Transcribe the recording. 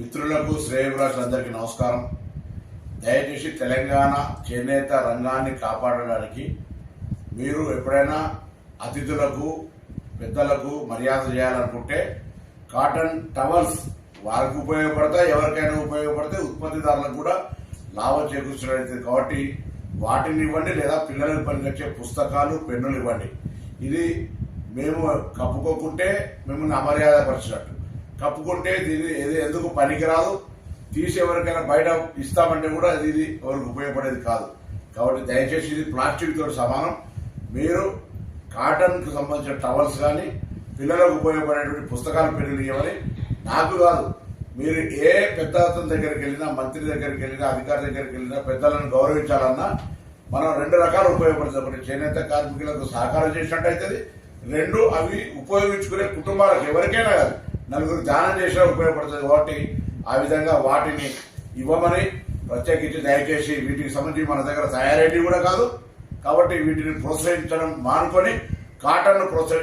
మిత్రులకు శ్రేయభిలాషులందరికీ నమస్కారం. దయచేసి తెలంగాణ చేనేత రంగాన్ని కాపాడడానికి మీరు ఎప్పుడైనా అతిథులకు పెద్దలకు మర్యాద చేయాలనుకుంటే కాటన్ టవల్స్ వారికి ఉపయోగపడతాయి, ఎవరికైనా ఉపయోగపడతాయి, ఉత్పత్తిదారులకు కూడా లాభం చేకూర్చడం. కాబట్టి వాటిని ఇవ్వండి, లేదా పిల్లలకు పనికొచ్చే పుస్తకాలు పెన్నులు ఇవ్వండి. ఇది మేము కప్పుకోకుంటే మిమ్మల్ని అమర్యాదపరిచినట్టు, కప్పుకుంటే దీన్ని ఎందుకు పనికిరాదు, తీసి ఎవరికైనా బయట ఇస్తామంటే కూడా ఇది ఎవరికి ఉపయోగపడేది కాదు. కాబట్టి దయచేసి ఇది ప్లాస్టిక్ తోటి సమానం. మీరు కాటన్కు సంబంధించిన టవల్స్ కానీ పిల్లలకు ఉపయోగపడేటువంటి పుస్తకాలు పెన్నులు ఇవ్వాలి. నాకు కాదు, మీరు ఏ పెద్ద అతని దగ్గరికి వెళ్ళినా, మంత్రి దగ్గరికి వెళ్ళినా, అధికారి దగ్గరికి వెళ్ళినా, పెద్దలను గౌరవించాలన్నా మనం రెండు రకాలు ఉపయోగపడుతుంది. ఒకటి చేనేత కార్మికులకు సహకారం చేసినట్టు అవుతుంది, రెండు అవి ఉపయోగించుకునే కుటుంబాలకు ఎవరికైనా కాదు నలుగురు దానం చేసినా ఉపయోగపడుతుంది. కాబట్టి ఆ విధంగా వాటిని ఇవ్వమని ప్రత్యేకించి దయచేసి వీటికి సంబంధించి మన దగ్గర తయారైనవి కూడా కాదు. కాబట్టి వీటిని ప్రోత్సహించడం మానుకొని కాటన్ను ప్రోత్సహించడం